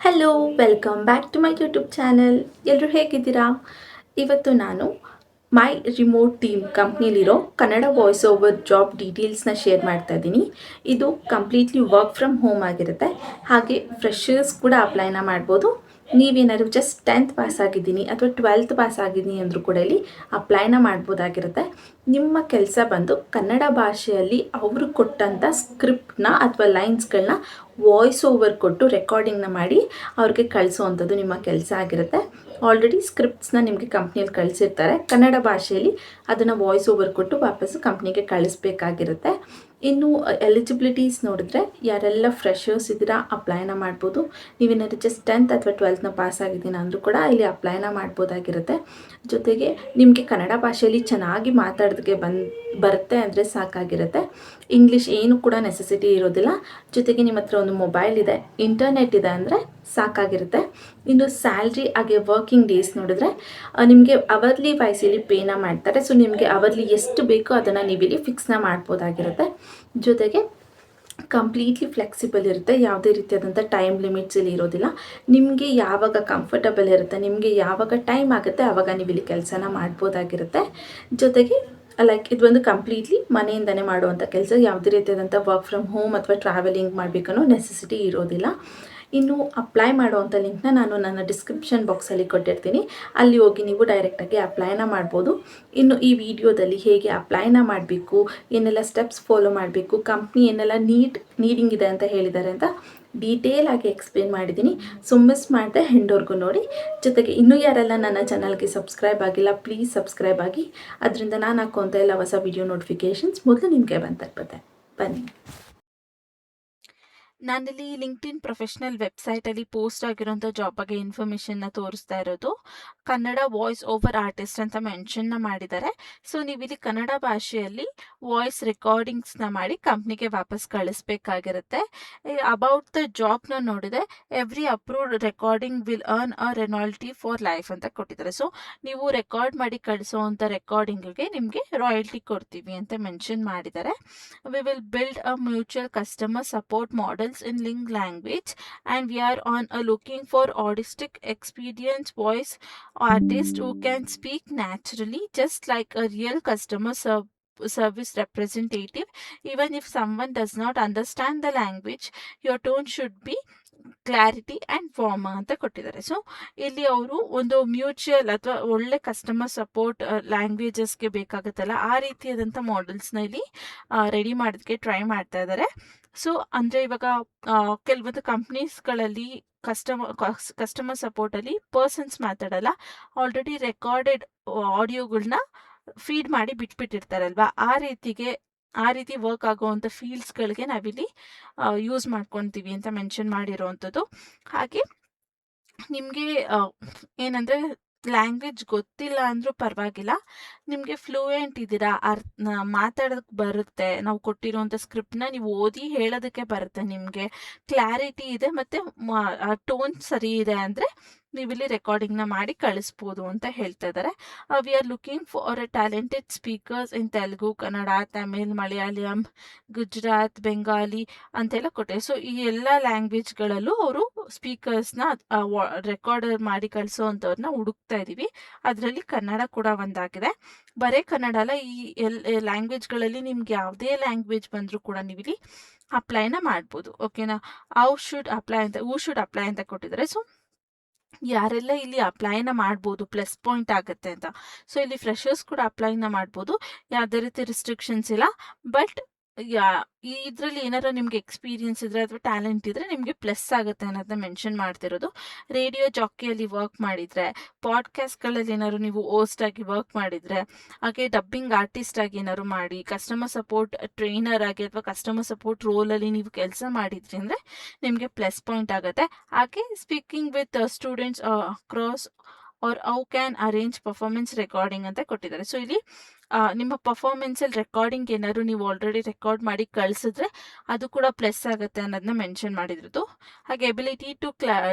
Hello welcome back to my YouTube channel. ಎಲ್ಲರೂ ಹೇಗಿದ್ದೀರಾ? ಇವತ್ತು ನಾನು ಮೈ ರಿಮೋಟ್ ಟೀಮ್ ಕಂಪ್ನಿಲಿರೋ ಕನ್ನಡ ವಾಯ್ಸ್ ಓವರ್ ಜಾಬ್ ಡೀಟೇಲ್ಸ್ನ ಶೇರ್ ಮಾಡ್ತಾ ಇದ್ದೀನಿ. ಇದು ಕಂಪ್ಲೀಟ್ಲಿ ವರ್ಕ್ ಫ್ರಮ್ ಹೋಮ್ ಆಗಿರುತ್ತೆ. ಹಾಗೆ ಫ್ರೆಷರ್ಸ್ ಕೂಡ ಅಪ್ಲೈನ ಮಾಡ್ಬೋದು. ನೀವೇನಾದ್ರು ಜಸ್ಟ್ 10th ಪಾಸ್ ಆಗಿದ್ದೀನಿ ಅಥವಾ 12th ಪಾಸ್ ಆಗಿದ್ದೀನಿ ಅಂದರೂ ಕೂಡ ಇಲ್ಲಿ ಅಪ್ಲೈನ ಮಾಡ್ಬೋದಾಗಿರುತ್ತೆ. ನಿಮ್ಮ ಕೆಲಸ ಬಂದು ಕನ್ನಡ ಭಾಷೆಯಲ್ಲಿ ಅವರು ಕೊಟ್ಟಂಥ ಸ್ಕ್ರಿಪ್ಟ್ನ ಅಥವಾ ಲೈನ್ಸ್ಗಳನ್ನ ವಾಯ್ಸ್ ಓವರ್ ಕೊಟ್ಟು ರೆಕಾರ್ಡಿಂಗ್ನ ಮಾಡಿ ಅವ್ರಿಗೆ ಕಳಿಸೋವಂಥದ್ದು ನಿಮ್ಮ ಕೆಲಸ ಆಗಿರುತ್ತೆ. ಆಲ್ರೆಡಿ ಸ್ಕ್ರಿಪ್ಟ್ಸ್ನ ನಿಮಗೆ ಕಂಪ್ನಿಯಲ್ಲಿ ಕಳಿಸಿರ್ತಾರೆ. ಕನ್ನಡ ಭಾಷೆಯಲ್ಲಿ ಅದನ್ನು ವಾಯ್ಸ್ ಓವರ್ ಕೊಟ್ಟು ವಾಪಸ್ಸು ಕಂಪ್ನಿಗೆ ಕಳಿಸ್ಬೇಕಾಗಿರುತ್ತೆ. ಇನ್ನು ಎಲಿಜಿಬಿಲಿಟೀಸ್ ನೋಡಿದ್ರೆ ಯಾರೆಲ್ಲ ಫ್ರೆಷರ್ಸ್ ಇದ್ದೀರಾ ಅಪ್ಲೈನ ಮಾಡ್ಬೋದು. ನೀವೇನಾದ್ರು ಜಸ್ಟ್ 10th ಅಥವಾ 12th ಪಾಸ್ ಆಗಿದ್ದೀನಿ ಅಂದರೂ ಕೂಡ ಇಲ್ಲಿ ಅಪ್ಲೈನ ಮಾಡ್ಬೋದಾಗಿರುತ್ತೆ. ಜೊತೆಗೆ ನಿಮಗೆ ಕನ್ನಡ ಭಾಷೆಯಲ್ಲಿ ಚೆನ್ನಾಗಿ ಮಾತಾಡೋದಕ್ಕೆ ಬರುತ್ತೆ ಅಂದರೆ ಸಾಕಾಗಿರುತ್ತೆ. ಇಂಗ್ಲೀಷ್ ಏನು ಕೂಡ ನೆಸೆಸಿಟಿ ಇರೋದಿಲ್ಲ. ಜೊತೆಗೆ ನಿಮ್ಮ ಹತ್ರ ಒಂದು ಮೊಬೈಲ್ ಇದೆ, ಇಂಟರ್ನೆಟ್ ಇದೆ ಅಂದರೆ ಸಾಕಾಗಿರುತ್ತೆ. ಇನ್ನು ಸ್ಯಾಲ್ರಿ ಹಾಗೆ ವರ್ಕಿಂಗ್ ಡೇಸ್ ನೋಡಿದ್ರೆ ನಿಮಗೆ ಅವರ್ಲಿ ವೈಸಲ್ಲಿ ಪೇನ ಮಾಡ್ತಾರೆ. ಸೊ ನಿಮಗೆ ಅವರ್ಲಿ ಎಷ್ಟು ಬೇಕೋ ಅದನ್ನು ನೀವಿಲ್ಲಿ ಫಿಕ್ಸ್ನ ಮಾಡ್ಬೋದಾಗಿರುತ್ತೆ. ಜೊತೆಗೆ ಕಂಪ್ಲೀಟ್ಲಿ ಫ್ಲೆಕ್ಸಿಬಲ್ ಇರುತ್ತೆ. ಯಾವುದೇ ರೀತಿಯಾದಂಥ ಟೈಮ್ ಲಿಮಿಟ್ಸ್ ಇಲ್ಲಿ ಇರೋದಿಲ್ಲ. ನಿಮಗೆ ಯಾವಾಗ ಕಂಫರ್ಟಬಲ್ ಇರುತ್ತೆ, ನಿಮಗೆ ಯಾವಾಗ ಟೈಮ್ ಆಗುತ್ತೆ ಆವಾಗ ನೀವು ಇಲ್ಲಿ ಕೆಲಸನ ಮಾಡ್ಬೋದಾಗಿರುತ್ತೆ. ಜೊತೆಗೆ ಲೈಕ್ ಇದು ಒಂದು ಕಂಪ್ಲೀಟ್ಲಿ ಮನೆಯಿಂದನೇ ಮಾಡುವಂಥ ಕೆಲಸ. ಯಾವುದೇ ರೀತಿಯಾದಂಥ ವರ್ಕ್ ಫ್ರಮ್ ಹೋಮ್ ಅಥವಾ ಟ್ರಾವೆಲಿಂಗ್ ಮಾಡಬೇಕನ್ನೋ ನೆಸೆಸಿಟಿ ಇರೋದಿಲ್ಲ. ಇನ್ನು ಅಪ್ಲೈ ಮಾಡುವಂಥ ಲಿಂಕ್ನ ನಾನು ನನ್ನ ಡಿಸ್ಕ್ರಿಪ್ಷನ್ ಬಾಕ್ಸಲ್ಲಿ ಕೊಟ್ಟಿರ್ತೀನಿ. ಅಲ್ಲಿ ಹೋಗಿ ನೀವು ಡೈರೆಕ್ಟಾಗಿ ಅಪ್ಲೈನ ಮಾಡ್ಬೋದು. ಇನ್ನು ಈ ವಿಡಿಯೋದಲ್ಲಿ ಹೇಗೆ ಅಪ್ಲೈನ ಮಾಡಬೇಕು, ಏನೆಲ್ಲ ಸ್ಟೆಪ್ಸ್ ಫಾಲೋ ಮಾಡಬೇಕು, ಕಂಪ್ನಿ ಏನೆಲ್ಲ ನೀಡಿಂಗ್ ಇದೆ ಅಂತ ಹೇಳಿದ್ದಾರೆ ಅಂತ ಡೀಟೇಲ್ ಆಗಿ ಎಕ್ಸ್ಪ್ಲೇನ್ ಮಾಡಿದ್ದೀನಿ. ಸೊ ಮಿಸ್ ಮಾಡದೆ ಹೆಂಡೋರ್ಗು ನೋಡಿ. ಜೊತೆಗೆ ಇನ್ನೂ ಯಾರೆಲ್ಲ ನನ್ನ ಚಾನಲ್ಗೆ ಸಬ್ಸ್ಕ್ರೈಬ್ ಆಗಿಲ್ಲ ಪ್ಲೀಸ್ ಸಬ್ಸ್ಕ್ರೈಬ್ ಆಗಿ. ಅದರಿಂದ ನಾನು ಹಾಕುವಂಥ ಎಲ್ಲ ಹೊಸ ವಿಡಿಯೋ ನೋಟಿಫಿಕೇಷನ್ಸ್ ಮೊದಲು ನಿಮಗೆ ಬಂದಿರ್ಬೋದು. ಬನ್ನಿ, ನಾನಿಲ್ಲಿ ಲಿಂಕ್ಡ್ಇನ್ ಪ್ರೊಫೆಷ್ನಲ್ ವೆಬ್ಸೈಟಲ್ಲಿ ಪೋಸ್ಟ್ ಆಗಿರೋಂಥ ಜಾಬ್ ಬಗ್ಗೆ ಇನ್ಫಾರ್ಮೇಷನ್ನ ತೋರಿಸ್ತಾ ಇರೋದು. ಕನ್ನಡ ವಾಯ್ಸ್ ಓವರ್ ಆರ್ಟಿಸ್ಟ್ ಅಂತ ಮೆನ್ಷನ್ನ ಮಾಡಿದ್ದಾರೆ. ಸೊ ನೀವಿಲ್ಲಿ ಕನ್ನಡ ಭಾಷೆಯಲ್ಲಿ ವಾಯ್ಸ್ ರೆಕಾರ್ಡಿಂಗ್ಸ್ನ ಮಾಡಿ ಕಂಪ್ನಿಗೆ ವಾಪಸ್ ಕಳಿಸ್ಬೇಕಾಗಿರುತ್ತೆ. ಅಬೌಟ್ ದ ಜಾಬ್ನ ನೋಡಿದೆ, every approved recording will earn a royalty for life ಅಂತ ಕೊಟ್ಟಿದ್ದಾರೆ. ಸೊ ನೀವು ರೆಕಾರ್ಡ್ ಮಾಡಿ ಕಳಿಸೋವಂಥ ರೆಕಾರ್ಡಿಂಗ್ಗೆ ನಿಮಗೆ ರಾಯಲ್ಟಿ ಕೊಡ್ತೀವಿ ಅಂತ ಮೆನ್ಷನ್ ಮಾಡಿದ್ದಾರೆ. We will build a mutual customer support model in Ling language, and we are on a looking for autistic experienced voice artist who can speak naturally just like a real customer service representative. Even if someone does not understand the language, your tone should be clarity and warm ಅಂತ ಕೊಟ್ಟಿದ್ದಾರೆ. So ಇಲ್ಲಿ ಅವರು ಒಂದು mutual ಅಥವಾ ಒಳ್ಳೆ customer support ಲ್ಯಾಂಗ್ವೇಜಸ್ಗೆ ಬೇಕಾಗುತ್ತಲ್ಲ ಆ ರೀತಿಯಾದಂಥ ಮಾಡೆಲ್ಸ್ನ ಇಲ್ಲಿ ರೆಡಿ ಮಾಡೋದಕ್ಕೆ ಟ್ರೈ ಮಾಡ್ತಾ ಇದ್ದಾರೆ. ಸೊ ಅಂದರೆ ಇವಾಗ ಕೆಲವೊಂದು ಕಂಪ್ನೀಸ್ಗಳಲ್ಲಿ ಕಸ್ಟಮರ್ ಸಪೋರ್ಟಲ್ಲಿ ಪರ್ಸನ್ಸ್ ಮಾತಾಡಲ್ಲ, ಆಲ್ರೆಡಿ ರೆಕಾರ್ಡೆಡ್ ಆಡಿಯೋಗಳನ್ನ ಫೀಡ್ ಮಾಡಿ ಬಿಟ್ಬಿಟ್ಟಿರ್ತಾರಲ್ವಾ, ಆ ರೀತಿ ವರ್ಕ್ ಆಗುವಂಥ ಫೀಲ್ಡ್ಸ್ಗಳಿಗೆ ನಾವಿಲ್ಲಿ ಯೂಸ್ ಮಾಡ್ಕೊತೀವಿ ಅಂತ ಮೆನ್ಷನ್ ಮಾಡಿರೋವಂಥದ್ದು. ಹಾಗೆ ನಿಮಗೆ ಏನಂದರೆ ಲ್ಯಾಂಗ್ವೇಜ್ ಗೊತ್ತಿಲ್ಲ ಅಂದರೂ ಪರವಾಗಿಲ್ಲ, ನಿಮಗೆ ಫ್ಲೂಯೆಂಟ್ ಇದ್ದೀರಾ, ಮಾತಾಡೋದಕ್ಕೆ ಬರುತ್ತೆ, ನಾವು ಕೊಟ್ಟಿರೋಂಥ ಸ್ಕ್ರಿಪ್ಟ್ನ ನೀವು ಓದಿ ಹೇಳೋದಕ್ಕೆ ಬರುತ್ತೆ, ನಿಮಗೆ ಕ್ಲಾರಿಟಿ ಇದೆ ಮತ್ತು ಟೋನ್ ಸರಿ ಇದೆ ಅಂದರೆ ನೀವಿಲ್ಲಿ ರೆಕಾರ್ಡಿಂಗ್ನ ಮಾಡಿ ಕಳಿಸ್ಬೋದು ಅಂತ ಹೇಳ್ತಾ ಇದ್ದಾರೆ. We are looking for a talented speakers in Telugu, Kannada, Tamil, Malayalam, Gujarat, Bengali ಅಂತೆಲ್ಲ ಕೊಟ್ಟಿದ್ದಾರೆ. ಸೊ ಈ ಎಲ್ಲ ಲ್ಯಾಂಗ್ವೇಜ್ಗಳಲ್ಲೂ ಅವರು ಸ್ಪೀಕರ್ಸ್ನ ರೆಕಾರ್ಡರ್ ಮಾಡಿ ಕಳಿಸೋವಂಥವ್ರನ್ನ ಹುಡುಕ್ತಾ ಇದ್ದೀವಿ. ಅದರಲ್ಲಿ ಕನ್ನಡ ಕೂಡ ಒಂದಾಗಿದೆ. ಬರೀ ಕನ್ನಡ ಅಲ್ಲ, ಈ ಲ್ಯಾಂಗ್ವೇಜ್ಗಳಲ್ಲಿ ನಿಮ್ಗೆ ಯಾವುದೇ ಲ್ಯಾಂಗ್ವೇಜ್ ಬಂದರೂ ಕೂಡ ನೀವಿಲ್ಲಿ ಅಪ್ಲೈನ ಮಾಡ್ಬೋದು. ಓಕೆನಾ? ಹೂ ಶುಡ್ ಅಪ್ಲೈ ಅಂತ ಕೊಟ್ಟಿದ್ದಾರೆ. ಸೊ ಯಾರೆಲ್ಲ ಇಲ್ಲಿ ಅಪ್ಲೈನ ಮಾಡ್ಬೋದು, ಪ್ಲಸ್ ಪಾಯಿಂಟ್ ಆಗುತ್ತೆ ಅಂತ. ಸೊ ಇಲ್ಲಿ ಫ್ರೆಷರ್ಸ್ ಕೂಡ ಅಪ್ಲೈನ ಮಾಡ್ಬೋದು, ಯಾವುದೇ ರೀತಿ ರಿಸ್ಟ್ರಿಕ್ಷನ್ಸ್ ಇಲ್ಲ. ಬಟ್ ಇದರಲ್ಲಿ ಏನಾರು ನಿಮಗೆ ಎಕ್ಸ್ಪೀರಿಯನ್ಸ್ ಇದ್ರೆ ಅಥವಾ ಟ್ಯಾಲೆಂಟ್ ಇದ್ರೆ ನಿಮಗೆ ಪ್ಲಸ್ ಆಗುತ್ತೆ ಅನ್ನೋದನ್ನ ಮೆನ್ಷನ್ ಮಾಡ್ತಿರೋದು. ರೇಡಿಯೋ ಜಾಕಿಯಲ್ಲಿ ವರ್ಕ್ ಮಾಡಿದರೆ, ಪಾಡ್ಕಾಸ್ಟ್ಗಳಲ್ಲಿ ಏನಾದ್ರು ನೀವು ಹೋಸ್ಟ್ ಆಗಿ ವರ್ಕ್ ಮಾಡಿದರೆ, ಹಾಗೆ ಡಬ್ಬಿಂಗ್ ಆರ್ಟಿಸ್ಟ್ ಆಗಿ ಏನಾದ್ರು ಮಾಡಿ, ಕಸ್ಟಮರ್ ಸಪೋರ್ಟ್ ಟ್ರೈನರ್ ಆಗಿ ಅಥವಾ ಕಸ್ಟಮರ್ ಸಪೋರ್ಟ್ ರೋಲಲ್ಲಿ ನೀವು ಕೆಲಸ ಮಾಡಿದ್ರಿ ಅಂದರೆ ನಿಮಗೆ ಪ್ಲಸ್ ಪಾಯಿಂಟ್ ಆಗುತ್ತೆ. ಹಾಗೆ speaking with students across are how can arrange performance recording ಅಂತ ಕೊಟ್ಟಿದ್ದಾರೆ. ಸೊ ಇಲ್ಲಿ ನಿಮ್ಮ ಪರ್ಫಾರ್ಮೆನ್ಸಲ್ಲಿ ರೆಕಾರ್ಡಿಂಗ್ ಏನಾದ್ರು ನೀವು ಆಲ್ರೆಡಿ ರೆಕಾರ್ಡ್ ಮಾಡಿ ಕಳಿಸಿದ್ರೆ ಅದು ಕೂಡ ಪ್ಲಸ್ ಆಗುತ್ತೆ ಅನ್ನೋದನ್ನ ಮೆನ್ಷನ್ ಮಾಡಿರೋದು. ಹಾಗೆ ability to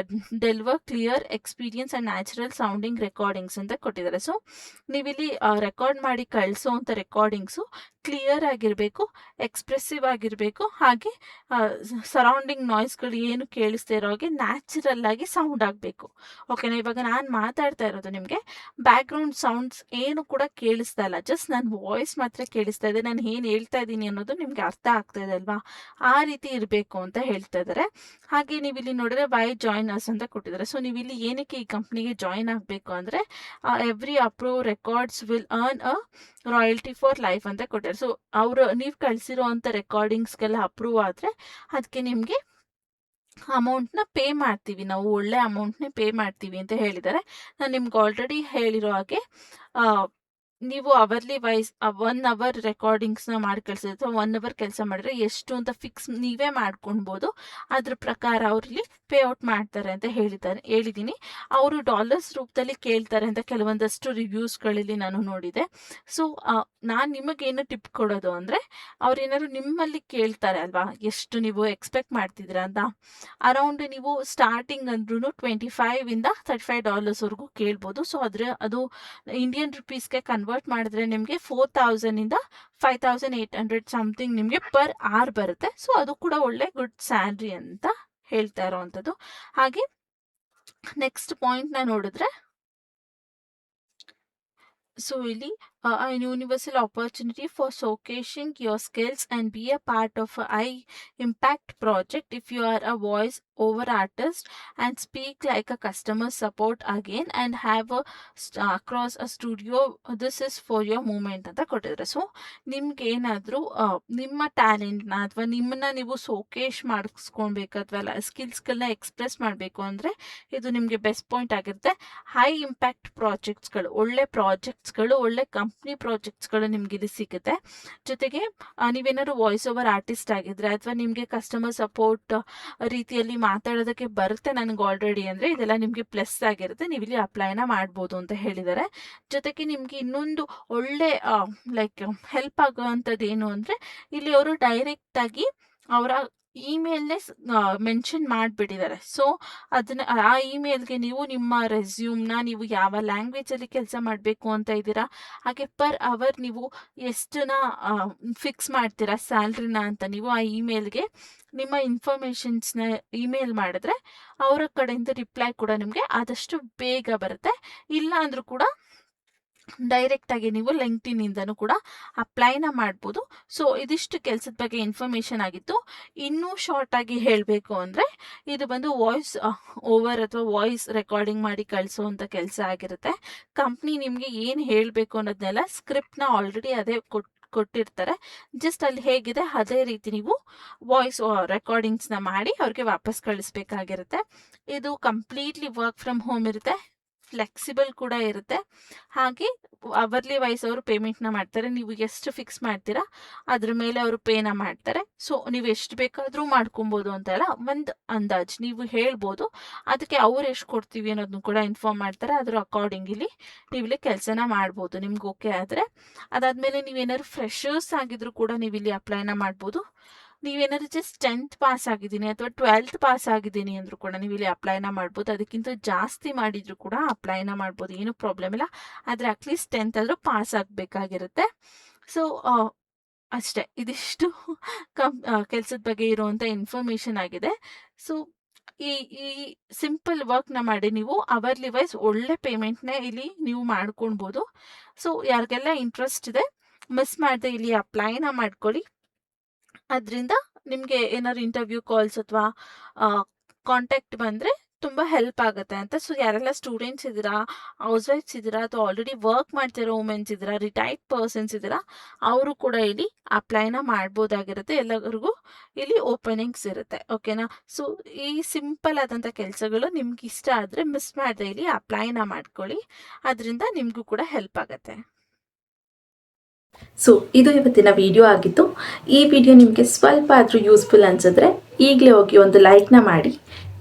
deliver clear experience and natural sounding recordings ಅಂತ ಕೊಟ್ಟಿದ್ದಾರೆ. ಸೊ ನೀವಿಲ್ಲಿ ರೆಕಾರ್ಡ್ ಮಾಡಿ ಕಳಿಸೋ ಅಂಥ ರೆಕಾರ್ಡಿಂಗ್ಸು ಕ್ಲಿಯರ್ ಆಗಿರಬೇಕು, ಎಕ್ಸ್ಪ್ರೆಸಿವ್ ಆಗಿರಬೇಕು, ಹಾಗೆ ಸರೌಂಡಿಂಗ್ ನಾಯ್ಸ್ಗಳು ಏನು ಕೇಳಿಸ್ತಾ ಇರೋ ಹಾಗೆ ನ್ಯಾಚುರಲ್ ಆಗಿ ಸೌಂಡ್ ಆಗಬೇಕು. ಓಕೆನಾ? ಇವಾಗ ನಾನು ಮಾತಾಡ್ತಾ ಇರೋದು ನಿಮಗೆ ಬ್ಯಾಕ್ಗ್ರೌಂಡ್ ಸೌಂಡ್ಸ್ ಏನು ಕೂಡ ಕೇಳಿಸ್ತಾ ಇಲ್ಲ, ಜಸ್ಟ್ ನನ್ನ ವಾಯ್ಸ್ ಮಾತ್ರ ಕೇಳಿಸ್ತಾ ಇದೆ. ನಾನು ಏನು ಹೇಳ್ತಾ ಇದ್ದೀನಿ ಅನ್ನೋದು ನಿಮ್ಗೆ ಅರ್ಥ ಆಗ್ತಾ ಇದೆ ಅಲ್ವಾ? ಆ ರೀತಿ ಇರಬೇಕು ಅಂತ ಹೇಳ್ತಾ ಇದ್ದಾರೆ. ಹಾಗೆ ನೀವು ಇಲ್ಲಿ ನೋಡಿದ್ರೆ ವೈ ಜಾಯಿನ್ ಅಸ್ ಅಂತ ಕೊಟ್ಟಿದ್ದಾರೆ. ಸೊ ನೀವು ಇಲ್ಲಿ ಏನಕ್ಕೆ ಈ ಕಂಪ್ನಿಗೆ ಜಾಯಿನ್ ಆಗಬೇಕು ಅಂದರೆ every approve records will earn a royalty for life ಅಂತ ಕೊಟ್ಟಿದ್ದಾರೆ. ಸೊ ಅವರು ನೀವು ಕಳಿಸಿರೋ ಅಂಥ ರೆಕಾರ್ಡಿಂಗ್ಸ್ಗೆಲ್ಲ ಅಪ್ರೂವ್ ಆದರೆ ಅದಕ್ಕೆ ನಿಮಗೆ ಅಮೌಂಟ್ನ ಪೇ ಮಾಡ್ತೀವಿ, ನಾವು ಒಳ್ಳೆ ಅಮೌಂಟ್ನೇ ಪೇ ಮಾಡ್ತೀವಿ ಅಂತ ಹೇಳಿದ್ದಾರೆ. ನಾನು ನಿಮ್ಗೆ ಆಲ್ರೆಡಿ ಹೇಳಿರೋ ಹಾಗೆ ನೀವು ಅವರ್ಲಿ ವೈಸ್ 1 ಅವರ್ ರೆಕಾರ್ಡಿಂಗ್ಸ್ನ ಮಾಡಿ ಕಳಿಸಿದ್ರೆ ಅಥವಾ 1 ಅವರ್ ಕೆಲಸ ಮಾಡಿದ್ರೆ ಎಷ್ಟು ಅಂತ ಫಿಕ್ಸ್ ನೀವೇ ಮಾಡ್ಕೊಳ್ಬೋದು. ಅದ್ರ ಪ್ರಕಾರ ಅವ್ರಲ್ಲಿ ಪೇ ಔಟ್ ಮಾಡ್ತಾರೆ ಅಂತ ಹೇಳಿದ್ದೀನಿ. ಅವರು ಡಾಲರ್ಸ್ ರೂಪದಲ್ಲಿ ಕೇಳ್ತಾರೆ ಅಂತ ಕೆಲವೊಂದಷ್ಟು ರಿವ್ಯೂಸ್ಗಳಲ್ಲಿ ನಾನು ನೋಡಿದೆ. ಸೊ ನಾನು ನಿಮಗೇನು ಟಿಪ್ ಕೊಡೋದು ಅಂದರೆ, ಅವ್ರೇನಾದ್ರು ನಿಮ್ಮಲ್ಲಿ ಕೇಳ್ತಾರೆ ಅಲ್ವಾ, ಎಷ್ಟು ನೀವು ಎಕ್ಸ್ಪೆಕ್ಟ್ ಮಾಡ್ತಿದ್ದೀರಾ ಅಂತ. ಅರೌಂಡ್ ನೀವು ಸ್ಟಾರ್ಟಿಂಗ್ ಅಂದ್ರೂ $25 to $35 ಕೇಳ್ಬೋದು. ಸೊ ಅದು ಇಂಡಿಯನ್ ರುಪೀಸ್ಗೆ ಕನ್ವರ್ಟ್ ಮಾಡಿದ್ರೆ ನಿಮಗೆ 4000 to 5800 ಸಮಥಿಂಗ್ ನಿಮಗೆ ಪರ್ ಅವರ್ ಬರುತ್ತೆ. ಸೊ ಅದು ಕೂಡ ಒಳ್ಳೆ ಗುಡ್ ಸ್ಯಾಲ್ರಿ ಅಂತ ಹೇಳ್ತಾ ಇರೋವಂಥದ್ದು. ಹಾಗೆ ನೆಕ್ಸ್ಟ್ ಪಾಯಿಂಟ್ನ ನೋಡಿದ್ರೆ, ಸೊ ಇಲ್ಲಿ an universal opportunity for showcasing your skills and be a part of a high impact project. If you are a voice over artist and speak like a customer support again and have a across a studio, this is for your moment ಅಂತ ಕೊಟ್ಟಿದ್ದಾರೆ. So ನಿಮ್ಗೆ ಏನಾದರೂ ನಿಮ್ಮ ಟ್ಯಾಲೆಂಟ್ನ ಅಥವಾ ನಿಮ್ಮನ್ನ ನೀವು showcase ಮಾಡಿಸ್ಕೊಳ್ಬೇಕು ಅಥವಾ ಸ್ಕಿಲ್ಸ್ಗಳನ್ನ express ಮಾಡಬೇಕು ಅಂದರೆ ಇದು ನಿಮಗೆ ಬೆಸ್ಟ್ ಪಾಯಿಂಟ್ ಆಗಿರುತ್ತೆ. ಹೈ ಇಂಪ್ಯಾಕ್ಟ್ ಪ್ರಾಜೆಕ್ಟ್ಸ್ಗಳು, ಒಳ್ಳೆ ಪ್ರಾಜೆಕ್ಟ್ಸ್ಗಳು, ಒಳ್ಳೆ ಕಂಪ್ನಿ ಪ್ರಾಜೆಕ್ಟ್ಸ್ಗಳು ನಿಮ್ಗೆ ಇಲ್ಲಿ ಸಿಗುತ್ತೆ. ಜೊತೆಗೆ ನೀವೇನಾದ್ರು ವಾಯ್ಸ್ ಓವರ್ ಆರ್ಟಿಸ್ಟ್ ಆಗಿದ್ರೆ ಅಥವಾ ನಿಮಗೆ ಕಸ್ಟಮರ್ ಸಪೋರ್ಟ್ ರೀತಿಯಲ್ಲಿ ಮಾತಾಡೋದಕ್ಕೆ ಬರುತ್ತೆ ನನಗೆ ಆಲ್ರೆಡಿ ಅಂದರೆ ಇದೆಲ್ಲ ನಿಮಗೆ ಪ್ಲಸ್ ಆಗಿರುತ್ತೆ, ನೀವು ಇಲ್ಲಿ ಅಪ್ಲೈನ ಮಾಡ್ಬೋದು ಅಂತ ಹೇಳಿದ್ದಾರೆ. ಜೊತೆಗೆ ನಿಮಗೆ ಇನ್ನೊಂದು ಒಳ್ಳೆ ಲೈಕ್ ಹೆಲ್ಪ್ ಆಗುವಂಥದ್ದು ಏನು ಅಂದರೆ, ಇಲ್ಲಿ ಅವರು ಡೈರೆಕ್ಟಾಗಿ ಅವರ ಇಮೇಲ್ನೇ ಮೆನ್ಷನ್ ಮಾಡಿಬಿಟ್ಟಿದ್ದಾರೆ. ಸೊ ಅದನ್ನ ಆ ಇಮೇಲ್ಗೆ ನೀವು ನಿಮ್ಮ ರೆಸ್ಯೂಮ್ನ ನೀವು ಯಾವ ಲ್ಯಾಂಗ್ವೇಜಲ್ಲಿ ಕೆಲಸ ಮಾಡಬೇಕು ಅಂತ ಇದ್ದೀರಾ, ಹಾಗೆ ಪರ್ ಅವರ್ ನೀವು ಎಷ್ಟನ್ನ ಫಿಕ್ಸ್ ಮಾಡ್ತೀರಾ ಸ್ಯಾಲ್ರಿನ ಅಂತ ನೀವು ಆ ಇಮೇಲ್ಗೆ ನಿಮ್ಮ ಇನ್ಫಾರ್ಮೇಷನ್ಸ್ನ ಇಮೇಲ್ ಮಾಡಿದ್ರೆ ಅವರ ಕಡೆಯಿಂದ ರಿಪ್ಲೈ ಕೂಡ ನಿಮಗೆ ಆದಷ್ಟು ಬೇಗ ಬರುತ್ತೆ. ಇಲ್ಲ ಅಂದರೂ ಕೂಡ ಡೈರೆಕ್ಟಾಗಿ ನೀವು ಲಿಂಕ್ಡ್ಇನ್ನಿಂದನೂ ಕೂಡ ಅಪ್ಲೈನ ಮಾಡ್ಬೋದು. ಸೊ ಇದಿಷ್ಟು ಕೆಲಸದ ಬಗ್ಗೆ ಇನ್ಫಾರ್ಮೇಷನ್ ಆಗಿತ್ತು. ಇನ್ನೂ ಶಾರ್ಟಾಗಿ ಹೇಳಬೇಕು ಅಂದರೆ, ಇದು ಬಂದು ವಾಯ್ಸ್ ಓವರ್ ಅಥವಾ ವಾಯ್ಸ್ ರೆಕಾರ್ಡಿಂಗ್ ಮಾಡಿ ಕಳಿಸೋವಂಥ ಕೆಲಸ ಆಗಿರುತ್ತೆ. ಕಂಪ್ನಿ ನಿಮಗೆ ಏನು ಹೇಳಬೇಕು ಅನ್ನೋದನ್ನೆಲ್ಲ ಸ್ಕ್ರಿಪ್ಟ್ನ ಆಲ್ರೆಡಿ ಅದೇ ಕೊಟ್ಟಿರ್ತಾರೆ. ಜಸ್ಟ್ ಅಲ್ಲಿ ಹೇಗಿದೆ ಅದೇ ರೀತಿ ನೀವು ವಾಯ್ಸ್ ರೆಕಾರ್ಡಿಂಗ್ಸ್ನ ಮಾಡಿ ಅವ್ರಿಗೆ ವಾಪಸ್ ಕಳಿಸ್ಬೇಕಾಗಿರುತ್ತೆ. ಇದು ಕಂಪ್ಲೀಟ್ಲಿ ವರ್ಕ್ ಫ್ರಮ್ ಹೋಮ್ ಇರುತ್ತೆ, ಫ್ಲೆಕ್ಸಿಬಲ್ ಕೂಡ ಇರುತ್ತೆ. ಹಾಗೆ ಅವರ್ಲಿ ವೈಸ್ ಅವರು ಪೇಮೆಂಟ್ನ ಮಾಡ್ತಾರೆ. ನೀವು ಎಷ್ಟು ಫಿಕ್ಸ್ ಮಾಡ್ತೀರಾ ಅದ್ರ ಮೇಲೆ ಅವರು ಪೇನ ಮಾಡ್ತಾರೆ. ಸೊ ನೀವು ಎಷ್ಟು ಬೇಕಾದರೂ ಮಾಡ್ಕೊಬೋದು ಅಂತ ಎಲ್ಲ ಒಂದು ಅಂದಾಜು ನೀವು ಹೇಳ್ಬೋದು. ಅದಕ್ಕೆ ಅವ್ರು ಎಷ್ಟು ಕೊಡ್ತೀವಿ ಅನ್ನೋದನ್ನು ಕೂಡ ಇನ್ಫಾರ್ಮ್ ಮಾಡ್ತಾರೆ. ಅದ್ರ ಅಕಾರ್ಡಿಂಗಿಲಿ ನೀವು ಇಲ್ಲಿ ಕೆಲಸನ ಮಾಡ್ಬೋದು ನಿಮ್ಗೆ ಓಕೆ ಆದರೆ. ಅದಾದಮೇಲೆ ನೀವೇನಾದ್ರು ಫ್ರೆಶರ್ಸ್ ಆಗಿದ್ರು ಕೂಡ ನೀವು ಇಲ್ಲಿ ಅಪ್ಲೈನ ಮಾಡ್ಬೋದು. ನೀವೇನಾದ್ರು ಜಸ್ಟ್ 10th ಪಾಸ್ ಆಗಿದ್ದೀನಿ ಅಥವಾ 12th ಪಾಸ್ ಆಗಿದ್ದೀನಿ ಅಂದರೂ ಕೂಡ ನೀವು ಇಲ್ಲಿ ಅಪ್ಲೈನ ಮಾಡ್ಬೋದು. ಅದಕ್ಕಿಂತ ಜಾಸ್ತಿ ಮಾಡಿದ್ರು ಕೂಡ ಅಪ್ಲೈನ ಮಾಡ್ಬೋದು, ಏನೂ ಪ್ರಾಬ್ಲಮ್ ಇಲ್ಲ. ಆದರೆ ಅಟ್ಲೀಸ್ಟ್ 10th ಆದರೂ ಪಾಸ್ ಆಗಬೇಕಾಗಿರುತ್ತೆ. ಸೊ ಅಷ್ಟೇ, ಇದಿಷ್ಟು ಕೆಲಸದ ಬಗ್ಗೆ ಇರುವಂಥ ಇನ್ಫಾರ್ಮೇಷನ್ ಆಗಿದೆ. ಸೊ ಈ ಸಿಂಪಲ್ ವರ್ಕ್ನ ಮಾಡಿ ನೀವು ಅವರ್ಲಿ ವೈಸ್ ಒಳ್ಳೆ ಪೇಮೆಂಟ್ನೇ ಇಲ್ಲಿ ನೀವು ಮಾಡ್ಕೊಳ್ಬೋದು. ಸೊ ಯಾರಿಗೆಲ್ಲ ಇಂಟ್ರೆಸ್ಟ್ ಇದೆ ಮಿಸ್ ಮಾಡದೆ ಇಲ್ಲಿ ಅಪ್ಲೈನ ಮಾಡ್ಕೊಳ್ಳಿ. ಅದರಿಂದ ನಿಮಗೆ ಏನಾದ್ರು ಇಂಟರ್ವ್ಯೂ ಕಾಲ್ಸ್ ಅಥವಾ ಕಾಂಟ್ಯಾಕ್ಟ್ ಬಂದರೆ ತುಂಬ ಹೆಲ್ಪ್ ಆಗುತ್ತೆ ಅಂತ. ಸೊ ಯಾರೆಲ್ಲ ಸ್ಟೂಡೆಂಟ್ಸ್ ಇದ್ದೀರಾ, ಹೌಸ್ ವೈಫ್ಸ್ ಇದ್ದೀರಾ, ಅಥವಾ ಆಲ್ರೆಡಿ ವರ್ಕ್ ಮಾಡ್ತಿರೋ ವುಮೆನ್ಸ್ ಇದ್ದೀರಾ, ರಿಟೈರ್ಡ್ ಪರ್ಸನ್ಸ್ ಇದ್ದೀರಾ, ಅವರು ಕೂಡ ಇಲ್ಲಿ ಅಪ್ಲೈನ ಮಾಡ್ಬೋದಾಗಿರುತ್ತೆ. ಎಲ್ಲರಿಗೂ ಇಲ್ಲಿ ಓಪನಿಂಗ್ಸ್ ಇರುತ್ತೆ. ಓಕೆನಾ? ಸೊ ಈ ಸಿಂಪಲ್ ಆದಂಥ ಕೆಲಸಗಳು ನಿಮ್ಗೆ ಇಷ್ಟ ಆದರೆ ಮಿಸ್ ಮಾಡದೆ ಇಲ್ಲಿ ಅಪ್ಲೈನ ಮಾಡ್ಕೊಳ್ಳಿ. ಅದರಿಂದ ನಿಮಗೂ ಕೂಡ ಹೆಲ್ಪ್ ಆಗುತ್ತೆ. ಸೊ ಇದು ಇವತ್ತಿನ ವಿಡಿಯೋ ಆಗಿತ್ತು. ಈ ವಿಡಿಯೋ ನಿಮಗೆ ಸ್ವಲ್ಪ ಆದರೂ ಯೂಸ್ಫುಲ್ ಅನಿಸಿದ್ರೆ ಈಗಲೇ ಹೋಗಿ ಒಂದು ಲೈಕ್ನ ಮಾಡಿ,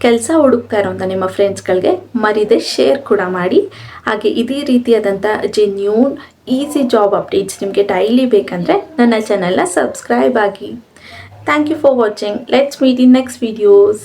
ಕೆಲಸ ಹುಡುಕ್ತಾ ಇರೋಂಥ ನಿಮ್ಮ ಫ್ರೆಂಡ್ಸ್ಗಳಿಗೆ ಮರಿದೆ ಶೇರ್ ಕೂಡ ಮಾಡಿ. ಹಾಗೆ ಇದೇ ರೀತಿಯಾದಂಥ ಜೆನ್ಯೂನ್ ಈಸಿ ಜಾಬ್ ಅಪ್ಡೇಟ್ಸ್ ನಿಮಗೆ ಡೈಲಿ ಬೇಕಂದರೆ ನನ್ನ ಚಾನಲ್ನ ಸಬ್ಸ್ಕ್ರೈಬ್ ಆಗಿ. Thank you for watching. Let's meet in next videos.